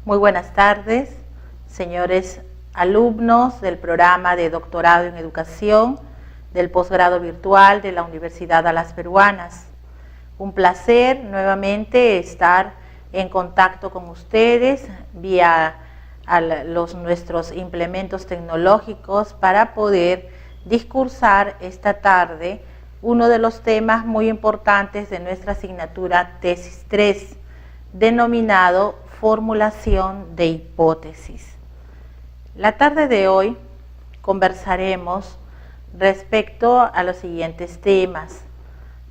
Muy buenas tardes, señores alumnos del programa de doctorado en educación del posgrado virtual de la Universidad de las Peruanas. Un placer nuevamente estar en contacto con ustedes vía nuestros implementos tecnológicos para poder discursar esta tarde uno de los temas muy importantes de nuestra asignatura Tesis 3, denominado formulación de hipótesis. La tarde de hoy conversaremos respecto a los siguientes temas: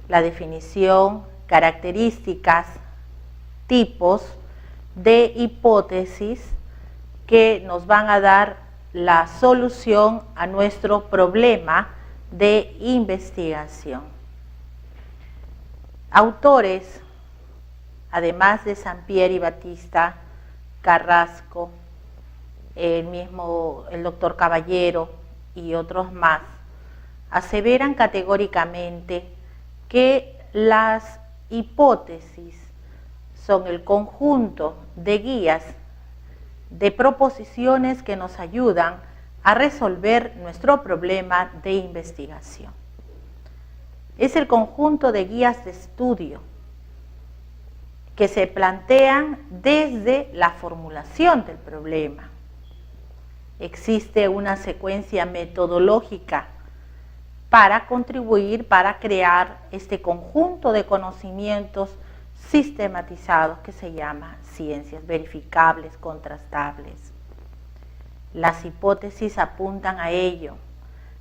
la definición, características, tipos de hipótesis que nos van a dar la solución a nuestro problema de investigación. Autores, además de Sampieri y Batista, Carrasco, el doctor Caballero y otros más, aseveran categóricamente que las hipótesis son el conjunto de guías, de proposiciones que nos ayudan a resolver nuestro problema de investigación. Es el conjunto de guías de estudio que se plantean desde la formulación del problema. Existe una secuencia metodológica para contribuir, para crear este conjunto de conocimientos sistematizados que se llama ciencias, verificables, contrastables. Las hipótesis apuntan a ello,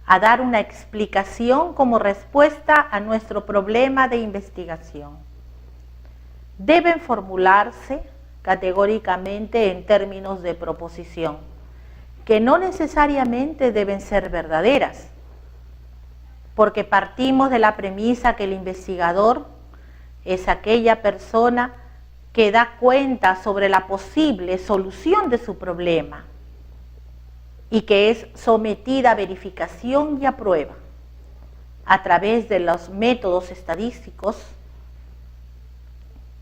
a dar una explicación como respuesta a nuestro problema de investigación. Deben formularse categóricamente en términos de proposición, que no necesariamente deben ser verdaderas, porque partimos de la premisa que el investigador es aquella persona que da cuenta sobre la posible solución de su problema y que es sometida a verificación y a prueba a través de los métodos estadísticos,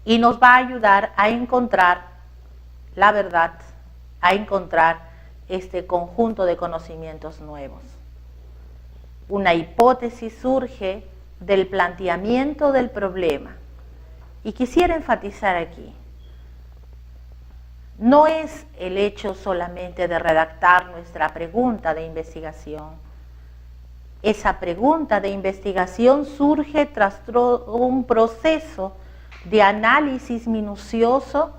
y nos va a ayudar a encontrar la verdad, a encontrar este conjunto de conocimientos nuevos. Una hipótesis surge del planteamiento del problema, y quisiera enfatizar aquí, no es el hecho solamente de redactar nuestra pregunta de investigación. Esa pregunta de investigación surge tras un proceso de análisis minucioso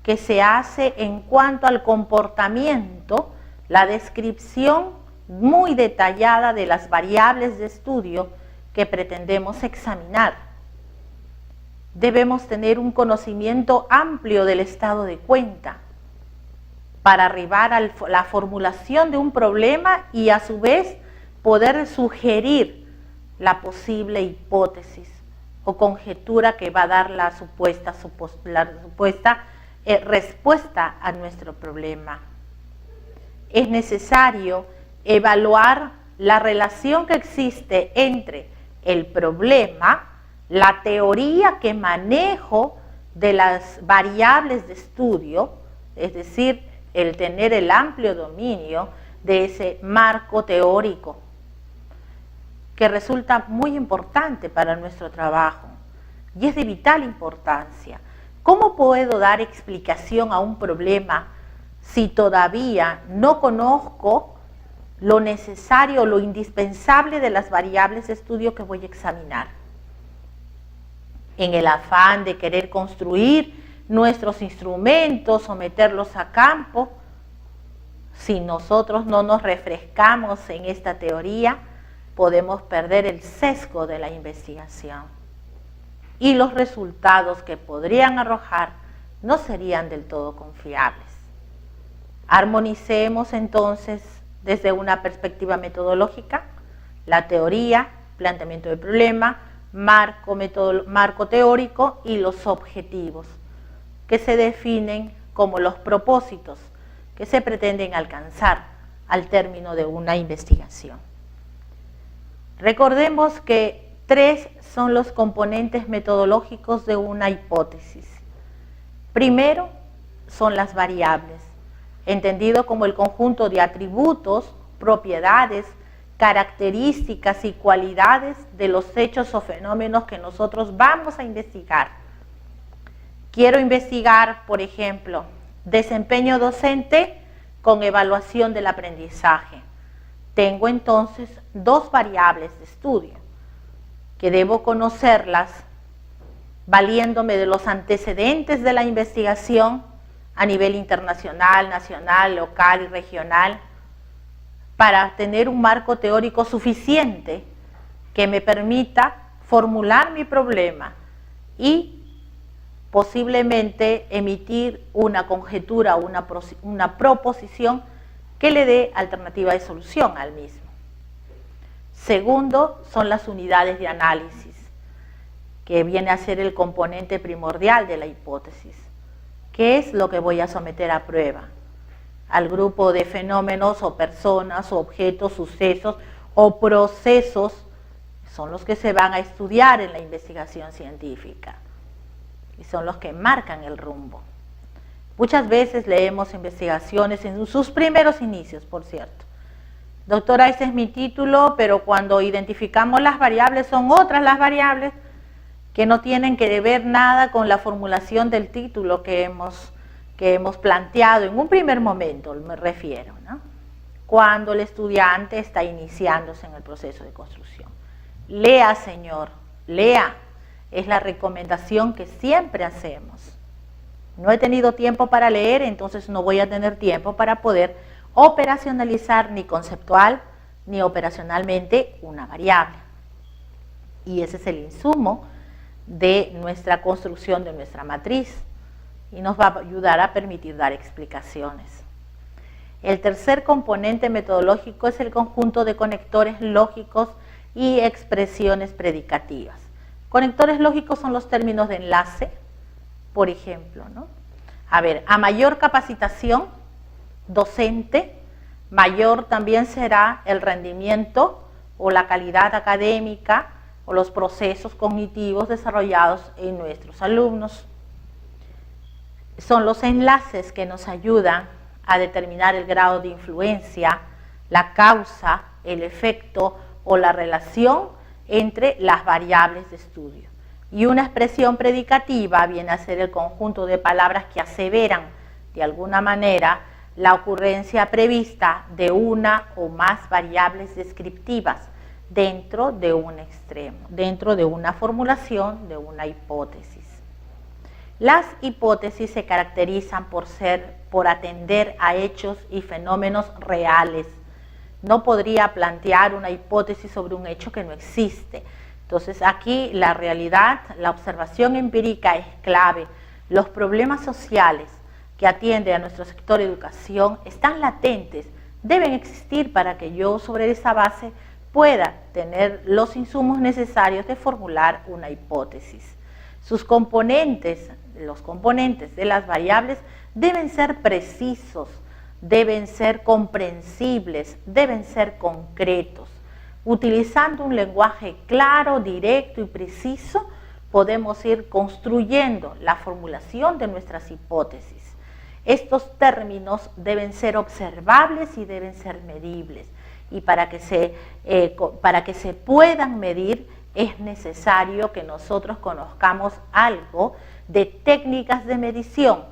que se hace en cuanto al comportamiento, la descripción muy detallada de las variables de estudio que pretendemos examinar. Debemos tener un conocimiento amplio del estado de cuenta para arribar a la formulación de un problema y a su vez poder sugerir la posible hipótesis o conjetura que va a dar la supuesta respuesta a nuestro problema. Es necesario evaluar la relación que existe entre el problema, la teoría que manejo de las variables de estudio, es decir, el tener el amplio dominio de ese marco teórico, que resulta muy importante para nuestro trabajo y es de vital importancia. ¿Cómo puedo dar explicación a un problema si todavía no conozco lo necesario, lo indispensable de las variables de estudio que voy a examinar? En el afán de querer construir nuestros instrumentos, someterlos a campo, si nosotros no nos refrescamos en esta teoría, podemos perder el sesgo de la investigación y los resultados que podrían arrojar no serían del todo confiables. Armonicemos entonces desde una perspectiva metodológica la teoría, planteamiento del problema, marco teórico y los objetivos, que se definen como los propósitos que se pretenden alcanzar al término de una investigación. Recordemos que 3 son los componentes metodológicos de una hipótesis. Primero, son las variables, entendido como el conjunto de atributos, propiedades, características y cualidades de los hechos o fenómenos que nosotros vamos a investigar. Quiero investigar, por ejemplo, desempeño docente con evaluación del aprendizaje. Tengo entonces dos variables de estudio que debo conocerlas valiéndome de los antecedentes de la investigación a nivel internacional, nacional, local y regional, para tener un marco teórico suficiente que me permita formular mi problema y posiblemente emitir una conjetura o una proposición que le dé alternativa de solución al mismo. Segundo, son las unidades de análisis, que viene a ser el componente primordial de la hipótesis. ¿Qué es lo que voy a someter a prueba? Al grupo de fenómenos o personas o objetos, sucesos o procesos son los que se van a estudiar en la investigación científica y son los que marcan el rumbo. Muchas veces leemos investigaciones en sus primeros inicios, por cierto. Doctora, ese es mi título, pero cuando identificamos las variables son otras las variables que no tienen que ver nada con la formulación del título que hemos planteado en un primer momento, me refiero, ¿no? Cuando el estudiante está iniciándose en el proceso de construcción. Lea, señor, lea. Es la recomendación que siempre hacemos. No he tenido tiempo para leer, entonces no voy a tener tiempo para poder operacionalizar ni conceptual ni operacionalmente una variable. Y ese es el insumo de nuestra construcción de nuestra matriz y nos va a ayudar a permitir dar explicaciones. El tercer componente metodológico es el conjunto de conectores lógicos y expresiones predicativas. Conectores lógicos son los términos de enlace, por ejemplo, ¿no? A ver, a mayor capacitación docente, mayor también será el rendimiento o la calidad académica o los procesos cognitivos desarrollados en nuestros alumnos. Son los enlaces que nos ayudan a determinar el grado de influencia, la causa, el efecto o la relación entre las variables de estudio. Y una expresión predicativa viene a ser el conjunto de palabras que aseveran de alguna manera la ocurrencia prevista de una o más variables descriptivas dentro de un extremo, dentro de una formulación de una hipótesis. Las hipótesis se caracterizan por atender a hechos y fenómenos reales. No podría plantear una hipótesis sobre un hecho que no existe. Entonces aquí la realidad, la observación empírica es clave. Los problemas sociales que atiende a nuestro sector de educación están latentes, deben existir para que yo sobre esa base pueda tener los insumos necesarios de formular una hipótesis. Sus componentes, los componentes de las variables deben ser precisos, deben ser comprensibles, deben ser concretos. Utilizando un lenguaje claro, directo y preciso, podemos ir construyendo la formulación de nuestras hipótesis. Estos términos deben ser observables y deben ser medibles. Y para que se puedan medir es necesario que nosotros conozcamos algo de técnicas de medición.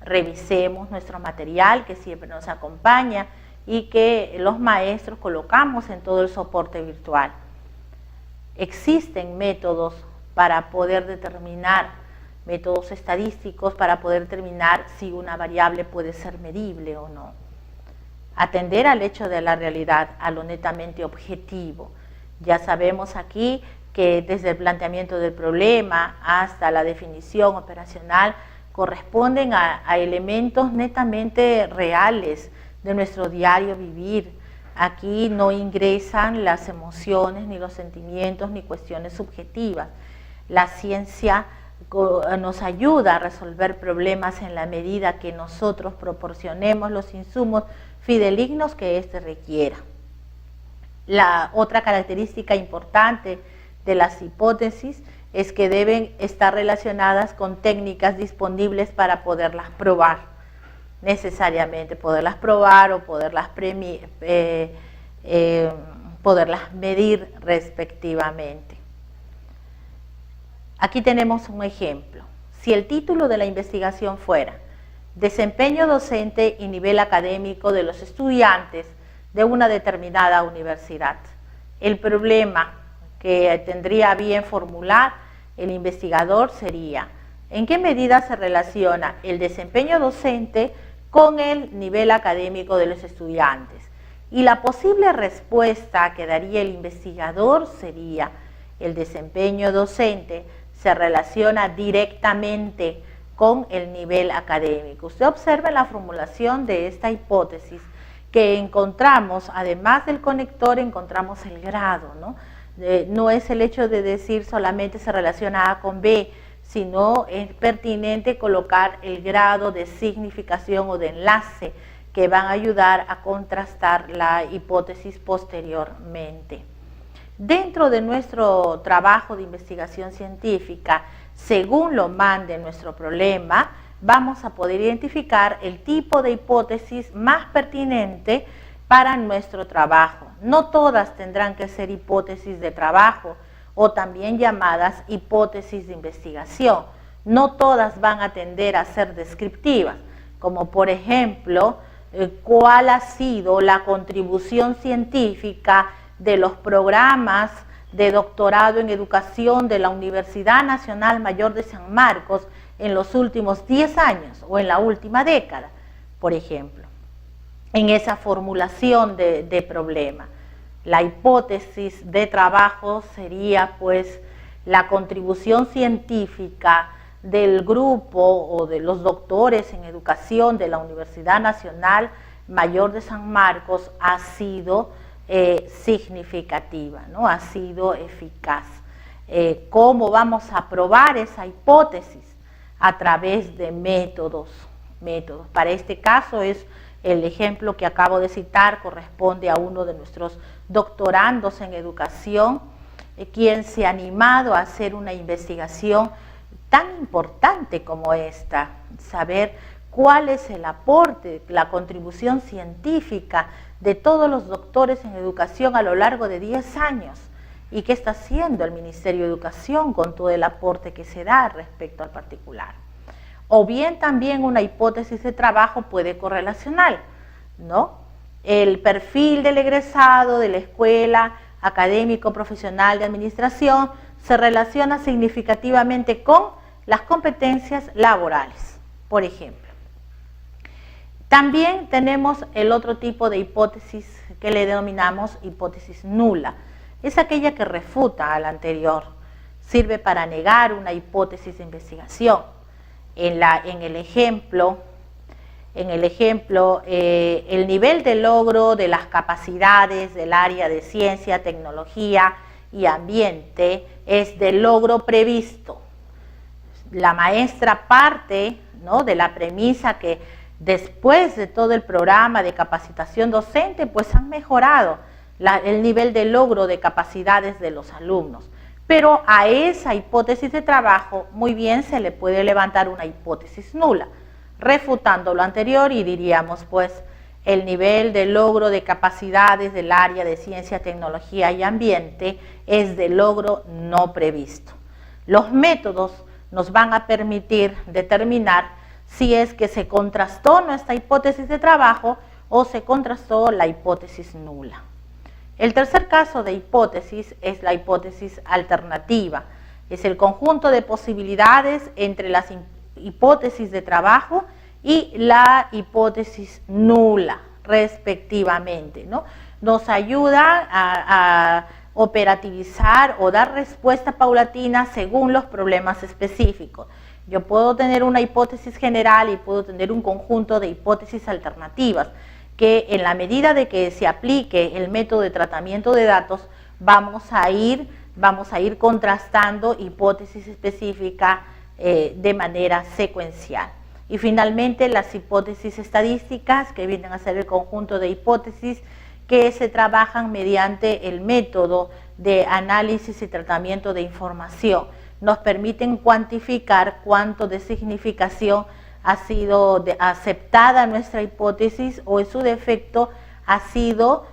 Revisemos nuestro material que siempre nos acompaña y que los maestros colocamos en todo el soporte virtual. Existen métodos para poder determinar, métodos estadísticos para poder determinar si una variable puede ser medible o no. Atender al hecho de la realidad, a lo netamente objetivo. Ya sabemos aquí que desde el planteamiento del problema hasta la definición operacional corresponden a elementos netamente reales de nuestro diario vivir. Aquí no ingresan las emociones, ni los sentimientos, ni cuestiones subjetivas. La ciencia nos ayuda a resolver problemas en la medida que nosotros proporcionemos los insumos fidedignos que éste requiera. La otra característica importante de las hipótesis es que deben estar relacionadas con técnicas disponibles para poderlas probar, necesariamente, poderlas probar o poderlas medir respectivamente. Aquí tenemos un ejemplo. Si el título de la investigación fuera Desempeño docente y nivel académico de los estudiantes de una determinada universidad, el problema que tendría a bien formular el investigador sería: ¿en qué medida se relaciona el desempeño docente con el nivel académico de los estudiantes? Y la posible respuesta que daría el investigador sería: el desempeño docente se relaciona directamente con el nivel académico. Usted observa la formulación de esta hipótesis que encontramos, además del conector, encontramos el grado, ¿no? No es el hecho de decir solamente se relaciona A con B, sino es pertinente colocar el grado de significación o de enlace que van a ayudar a contrastar la hipótesis posteriormente. Dentro de nuestro trabajo de investigación científica, según lo mande nuestro problema, vamos a poder identificar el tipo de hipótesis más pertinente para nuestro trabajo. No todas tendrán que ser hipótesis de trabajo o también llamadas hipótesis de investigación. No todas van a tender a ser descriptivas, como por ejemplo, cuál ha sido la contribución científica de los programas de doctorado en educación de la Universidad Nacional Mayor de San Marcos en los últimos 10 años o en la última década, por ejemplo. En esa formulación de problema, la hipótesis de trabajo sería pues la contribución científica del grupo o de los doctores en educación de la Universidad Nacional Mayor de San Marcos ha sido significativa, ¿no? Ha sido eficaz. ¿Cómo vamos a probar esa hipótesis? A través de métodos. Para este caso es el ejemplo que acabo de citar, corresponde a uno de nuestros doctorandos en educación, quien se ha animado a hacer una investigación tan importante como esta, saber cuál es el aporte, la contribución científica de todos los doctores en educación a lo largo de 10 años y qué está haciendo el Ministerio de Educación con todo el aporte que se da respecto al particular. O bien también una hipótesis de trabajo puede correlacionar, ¿no? El perfil del egresado de la escuela académico profesional de administración se relaciona significativamente con las competencias laborales, por ejemplo. También tenemos el otro tipo de hipótesis que le denominamos hipótesis nula. Es aquella que refuta a la anterior, sirve para negar una hipótesis de investigación. En el ejemplo, el nivel de logro de las capacidades del área de ciencia, tecnología y ambiente es del logro previsto. La maestra parte, ¿no?, de la premisa que después de todo el programa de capacitación docente, pues han mejorado el nivel de logro de capacidades de los alumnos. Pero a esa hipótesis de trabajo muy bien se le puede levantar una hipótesis nula, refutando lo anterior y diríamos pues el nivel de logro de capacidades del área de ciencia, tecnología y ambiente es de logro no previsto. Los métodos nos van a permitir determinar si es que se contrastó nuestra hipótesis de trabajo o se contrastó la hipótesis nula. El tercer caso de hipótesis es la hipótesis alternativa. Es el conjunto de posibilidades entre las hipótesis de trabajo y la hipótesis nula, respectivamente, ¿no? Nos ayuda a operativizar o dar respuesta paulatina según los problemas específicos. Yo puedo tener una hipótesis general y puedo tener un conjunto de hipótesis alternativas que en la medida de que se aplique el método de tratamiento de datos vamos a ir contrastando hipótesis específicas de manera secuencial. Y finalmente las hipótesis estadísticas, que vienen a ser el conjunto de hipótesis que se trabajan mediante el método de análisis y tratamiento de información. nos permiten cuantificar cuánto de significación ha sido aceptada nuestra hipótesis o en su defecto ha sido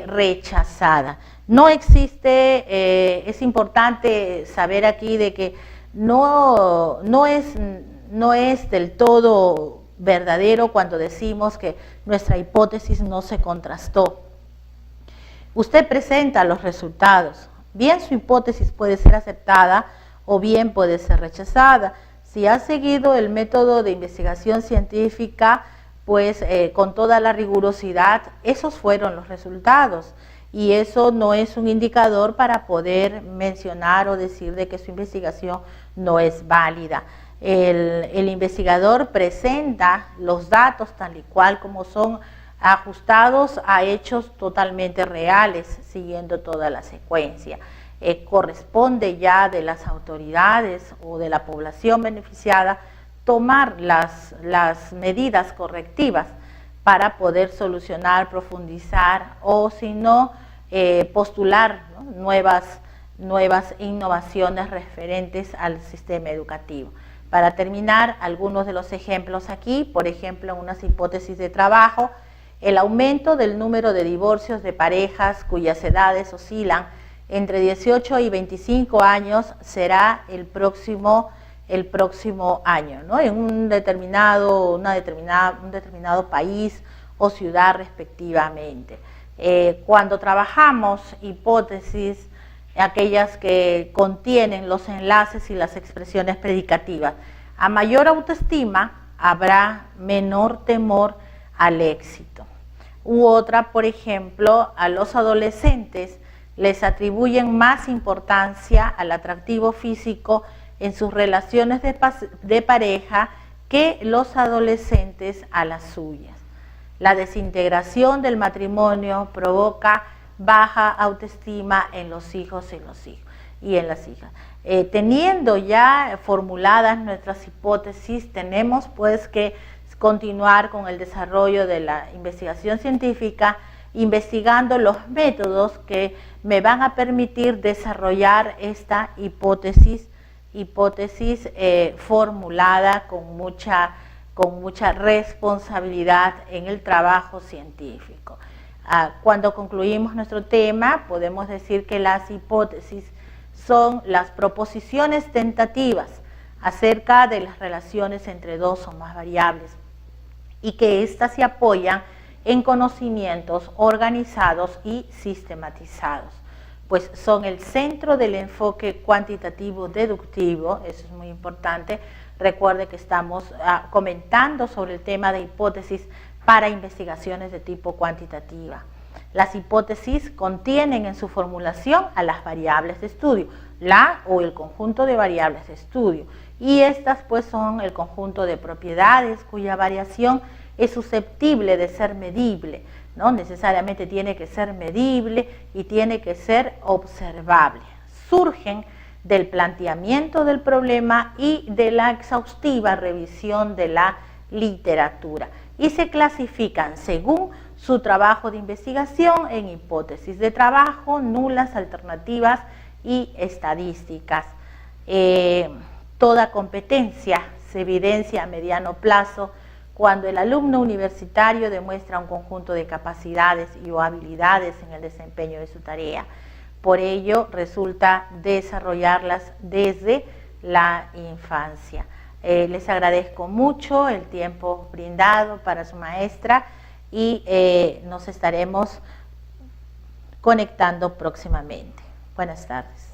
rechazada. No existe, es importante saber aquí de que no es del todo verdadero cuando decimos que nuestra hipótesis no se contrastó. Usted presenta los resultados. Bien, su hipótesis puede ser aceptada o bien puede ser rechazada. Si ha seguido el método de investigación científica, pues con toda la rigurosidad, esos fueron los resultados. Y eso no es un indicador para poder mencionar o decir de que su investigación no es válida. El investigador presenta los datos tal y cual como son, ajustados a hechos totalmente reales, siguiendo toda la secuencia. Corresponde ya de las autoridades o de la población beneficiada tomar las medidas correctivas para poder solucionar, profundizar o si no, postular, ¿no?, nuevas innovaciones referentes al sistema educativo. Para terminar, algunos de los ejemplos aquí, por ejemplo, unas hipótesis de trabajo, el aumento del número de divorcios de parejas cuyas edades oscilan entre 18 y 25 años será el próximo año, ¿no?, en un determinado país o ciudad respectivamente. Cuando trabajamos hipótesis, aquellas que contienen los enlaces y las expresiones predicativas, a mayor autoestima habrá menor temor al éxito. U otra, por ejemplo, a los adolescentes les atribuyen más importancia al atractivo físico en sus relaciones de pareja que los adolescentes a las suyas. La desintegración del matrimonio provoca baja autoestima en los hijos y en las hijas. Teniendo ya formuladas nuestras hipótesis, tenemos pues que continuar con el desarrollo de la investigación científica, investigando los métodos que me van a permitir desarrollar esta hipótesis formulada con mucha responsabilidad en el trabajo científico. Cuando concluimos nuestro tema, podemos decir que las hipótesis son las proposiciones tentativas acerca de las relaciones entre dos o más variables y que éstas se apoyan en conocimientos organizados y sistematizados, pues son el centro del enfoque cuantitativo deductivo. Eso es muy importante. Recuerde que estamos comentando sobre el tema de hipótesis para investigaciones de tipo cuantitativa. Las hipótesis contienen en su formulación a las variables de estudio, la o el conjunto de variables de estudio, y estas pues son el conjunto de propiedades cuya variación es susceptible de ser medible, ¿no? Necesariamente tiene que ser medible y tiene que ser observable. Surgen del planteamiento del problema y de la exhaustiva revisión de la literatura y se clasifican según su trabajo de investigación en hipótesis de trabajo, nulas, alternativas y estadísticas. Toda competencia se evidencia a mediano plazo cuando el alumno universitario demuestra un conjunto de capacidades y o habilidades en el desempeño de su tarea. Por ello, resulta desarrollarlas desde la infancia. Les agradezco mucho el tiempo brindado para su maestra y nos estaremos conectando próximamente. Buenas tardes.